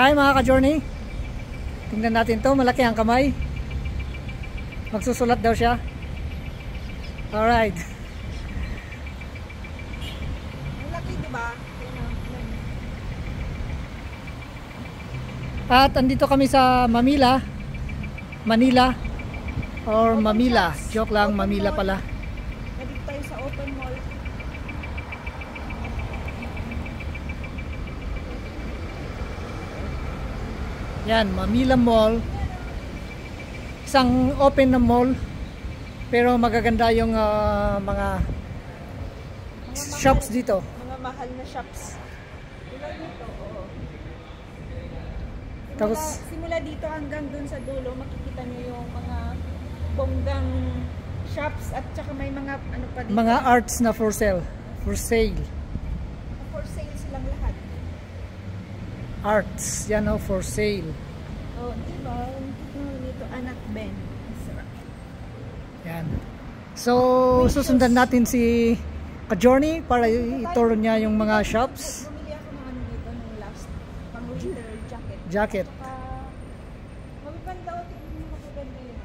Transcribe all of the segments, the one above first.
Hi mga ka-journey. Tingnan natin to, malaki ang kamay. Magsusulat daw siya. Alright. Malaki diba? At andito kami sa Manila. Or Mamila. Joke lang, Manila pala. Nandito tayo sa open mall. Yan, Manila Mall. Isang open na mall. Pero magaganda yung mga shops dito. Mga mahal na shops. Tulad nito, oo. Tapos, Simula dito hanggang dun sa dulo, makikita nyo yung mga bonggang shops at saka may mga ano pa dito. mga arts na for sale. For sale. For sale silang lahat. Arts, yan o, for sale. Oh, diba? Nito, anak Ben. Sarap. Yan. So, susundan natin si ka-journey para ituro niya yung mga shops. Bumili ako ng ano dito nung last pang winter jacket. Jacket. Magaganda o tingin mo magaganda yun.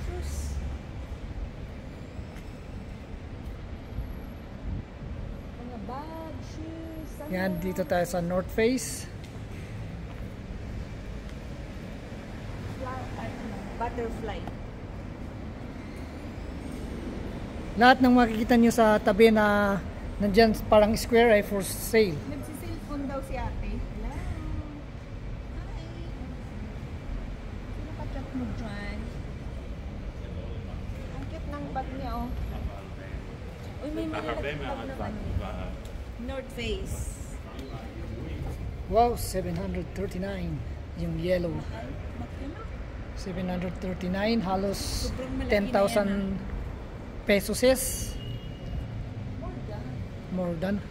Shoes. Mga bag, shoes. Yan, dito tayo sa North Face. Butterfly. Lahat ng makikita nyo sa tabi na nandyan parang square ay for sale. Nagsisilphone daw si ate. Hello. Hi. Sino ka chat mo dyan? Ang cute ng bag niya, oh. Uy, may malalaking bag naman. North Face. Wow, 739 yung yellow. 739, halos 10,000 pesos is. More than.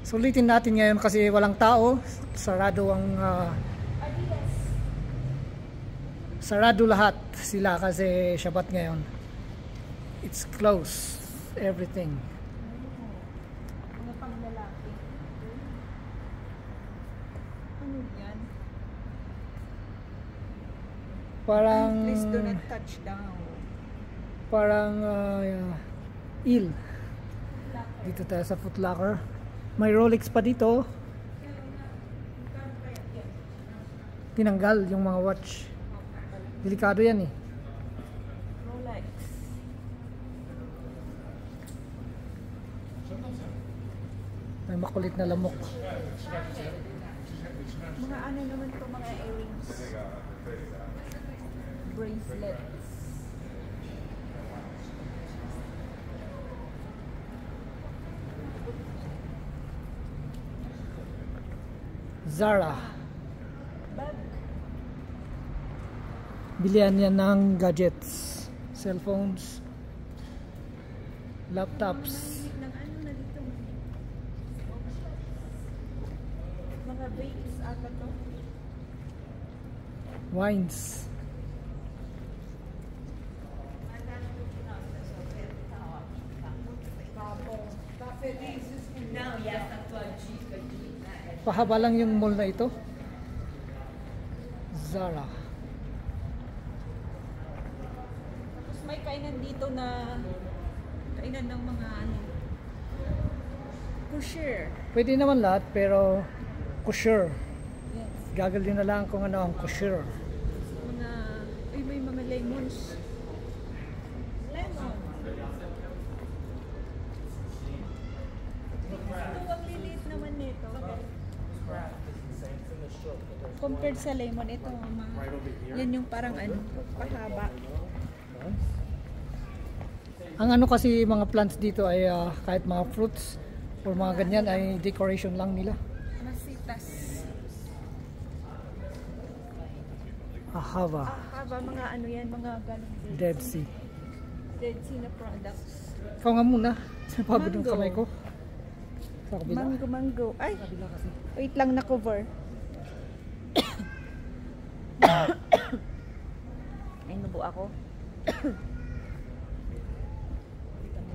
Sulitin natin ngayon kasi walang tao. Sarado ang sarado lahat sila kasi Shabbat ngayon. It's closed. Everything. Mga panglalaki. Ano yan? Parang Please do not touch down. parang il. Dito tayo sa Foot Locker. May Rolex pa dito. Tinanggal yung mga watch. Delikado yan eh. Rolex. May makulit na lamok. Mga ano naman to, mga earrings. Bracelets. Zara. Bag. Bilihan yan ng gadgets. Cellphones. Laptops. Ng ano na dito. Mga vapes ata to. Wines. Pahaba lang yung mall na ito. Zara. Tapos may kainan dito na kainan ng mga ano. Kosher. Pwede naman lahat pero kosher. Yes. Gagalin na lang kung ano ang kosher. Mga, ay may mga lemons. Lemon. Ito, ang lilit naman nito. Compared sa lemon, ito mga, yan yung parang ano, pahaba. Ang ano kasi mga plants dito ay kahit mga fruits or mga ganyan ay decoration lang nila. Masitas. Ahava. Haba, mga ano yan, mga ganun din. Dead Sea. Dead Sea na products. Ikaw nga muna. Sa pabod ng Mango. kamay ko. Sa kabila. Mango. Ay, Sa kabila kasi. wait lang na cover. Ay, nabu ako.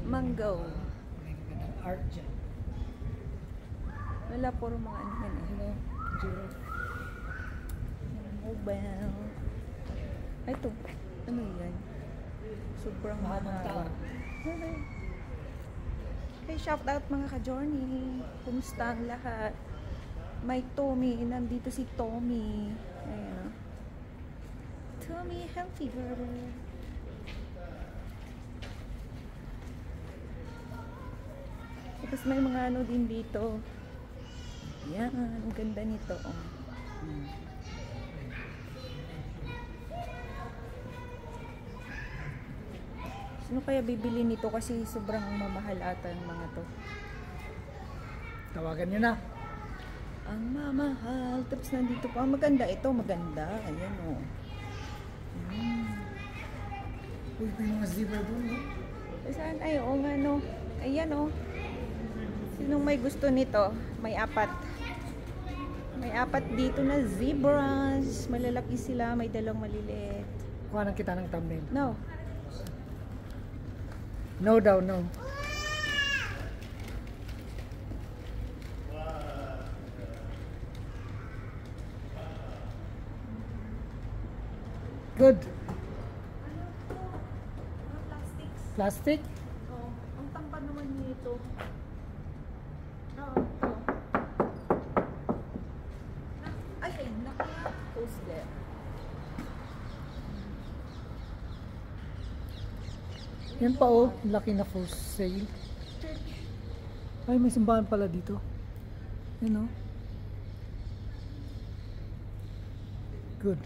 Mango. May magandang art dyan. Wala, puro mga ano yan eh. Hello, Jiro. Mobile. Ito. Ano yan? Sobrang Mahabang tao. Hey, shout out mga ka-journey. Kumusta ang lahat? May Tommy. Nandito si Tommy. Ayan. Tommy, healthy girl. Tapos may mga ano din dito. Yan. Ang ganda nito. Oh. Sino kaya bibili nito kasi sobrang mamahal ata ang mga to. Tawagan nyo na. Ang mamahal. Tapos nandito pa. Maganda ito. Maganda. Ayan o. Uy, may mga zebra doon, no? Saan? Ay, oo nga no. Ayan o. Sinong may gusto nito? May 4. May 4 dito na zebras. Malalaki sila. May 2 maliliit. Kuha ng kita ng thumbnail. No. No daw, no. Good. Plastics. Plastic? Oh, ang tampan naman nito. Ito. Ay, naka-post there. Yan pa oh, laki na for sale. Ay, may simbahan pala dito. Yan oh. Good.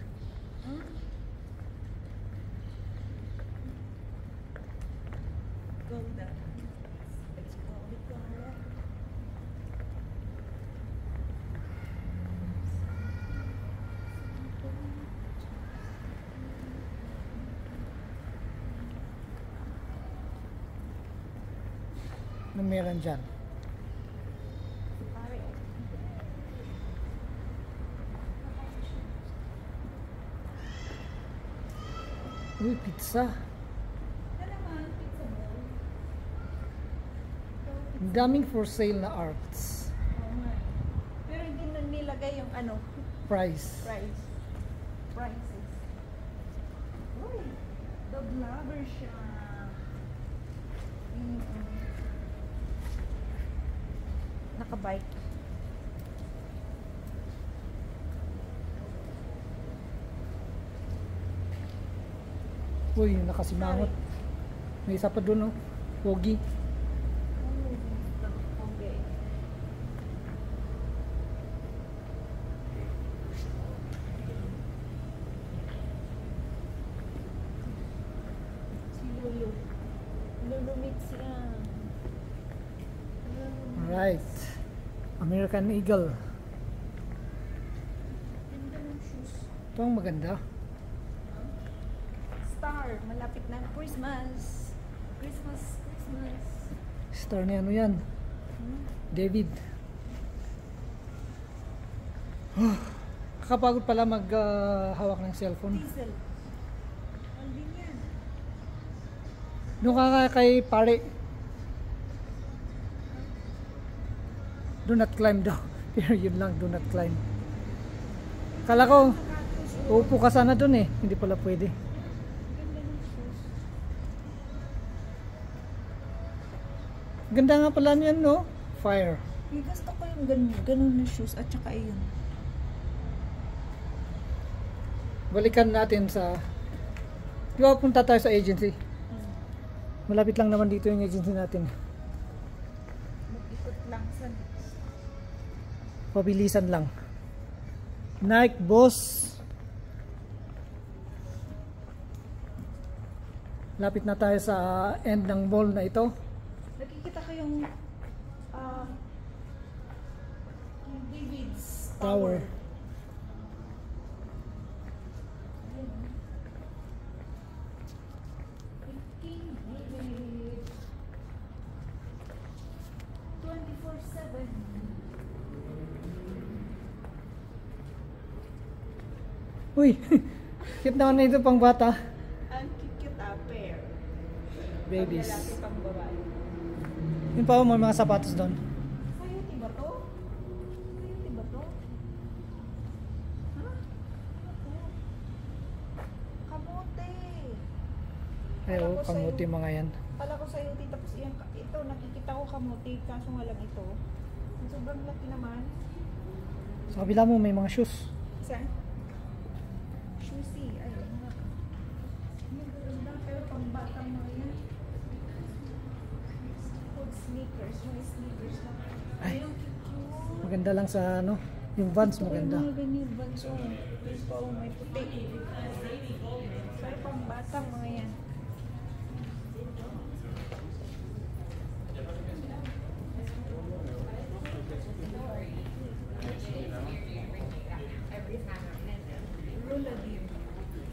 Golda. Let's go. Ano meron dyan? Uy, pizza. Ang daming for sale na arts. Pero hindi na nilagay yung ano, Price. prices. Uy, the blubber shop. Nakabike. Uy, nakasimangot. May isa pa dun oh. Pogi. Lulumit siya. Right. American Eagle. Ganda ng shoes. Ito ang maganda. Star. Malapit na ang Christmas. Christmas. Star ni ano yan? David. Kakapagod pala mag-hawak ng cellphone. Diesel. Andin yan. Doon ka kay pare. Do not climb daw. Pero yun lang, do not climb. Kala ko, uupo ka sana doon eh. Hindi pala pwede. Ganda ng shoes. Ganda nga pala niyan, no? Fire. Gusto ko yung ganun na shoes at saka yun. Balikan natin sa... Di ba punta tayo sa agency? Malapit lang naman dito yung agency natin. Mag-ikot lang sa... Pabilisan lang. Nike Boss. Lapit na tayo sa end ng mall na ito. Nakikita ko yung David's Tower. King David 24/7. Uy, cute naman na ito pang bata. Ang cute pair. Babies. Lalaki pang babae. Yun pa, may mga sapatos doon. Sayuti ba to? Sayuti ba to? Ha? Kamote. Ay, oh, kamuti mga yan. Pala ko sayuti, tapos ito, nakikita ko kamote, kaso nga lang ito. Sobrang laki naman. Sa kabila mo, may mga shoes. Saan? Shoesy. Ay, mga. Maganda, pero pambatang mga yan. Food sneakers. Mga sneakers na. Ay. Ay, ang cute. Maganda lang sa ano, yung Vans maganda. Ay, mga ganyan. Banso. Ito, may puti. Pero pambatang mga yan. Roladin.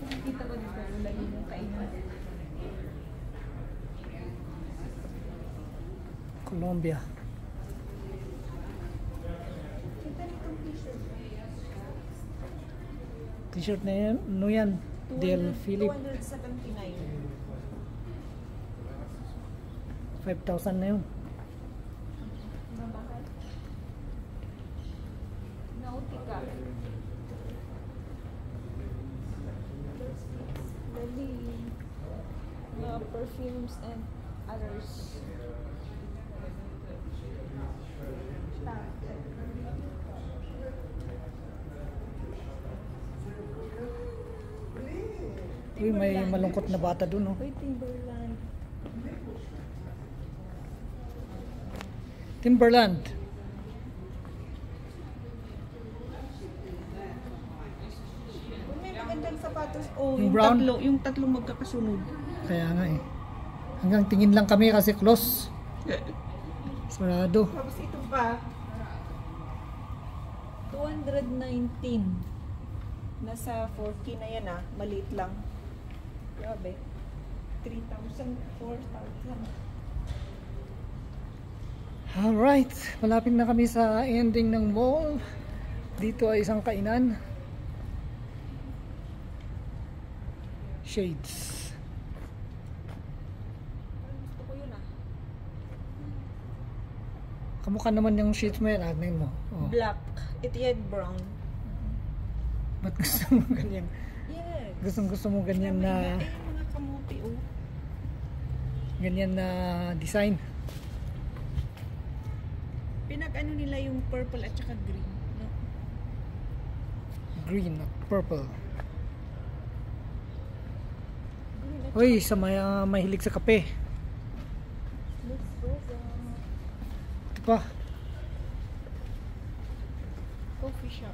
Nakikita ko dito roladin yung kainan. Colombia. Kita nitong t-shirt. T-shirt na yan, ano yan? Del Philip. 279. 5,000 na yun. Mabahal. Nautica. Dali. Mga perfumes and others. Uy, may malungkot na bata dun, oh. Uy, Timberland. Timberland. Uy, may magandang sapatos. Oh, Yung brown? yung tatlong magkakasunod. Kaya nga eh. Hanggang tingin lang kami kasi close. Sarado. Tapos ito pa. 219. Nasa 4K na yan ah. Maliit lang. Grabe. 3,000, 4,000. Alright. Malapit na kami sa ending ng mall. Dito ay isang kainan. Shades. Gusto ko yun ah. Kamukha naman yung shades mo yan. Admin mo. Oh. Black. Ito yan brown. Ba't gusto mo ganyan? Yes. Gusto mo ganyan na Ay, mga kamuti oh. ganyan na design. Pinag-ano nila yung purple at saka green. No? Green at purple. Green at Uy, sa mahilig sa kape. let's go sa Ito pa. coffee shop.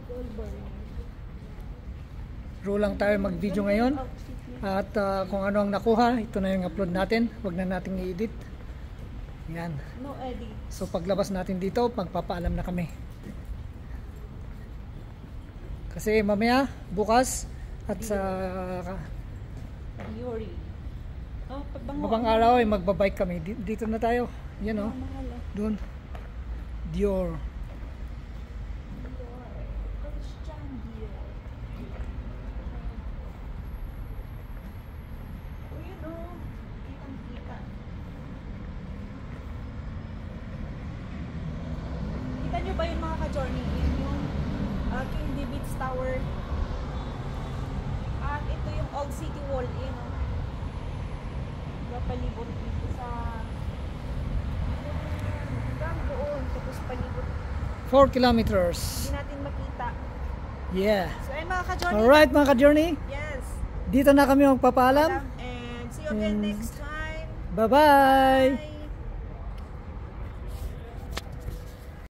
Goldberg. Draw lang tayo mag-video ngayon. At kung ano ang nakuha, ito na yung upload natin. Huwag na nating i-edit. Yan. No edit. So paglabas natin dito, magpapaalam na kami. Kasi mamaya, bukas, at sa Yuri. Oh, pabango. mabang araw ay magbabike kami. Dito na tayo. Yan o. Mahal ah. Doon. Dior. Christian Dior. Oh, yun oh. Kitang-kita. Kita nyo ba yung mga ka-journey? Yun yung King David's Tower. At ito yung Old City Wall. Yun oh. Palibot dito sa hanggang doon. Tapos palibot. 4 kilometers. Hindi natin makita. Yeah. So, ayun mga ka-journey. Alright mga ka-journey. Yes. Dito na kami magpapaalam. And see you again And next time. Bye-bye. Bye.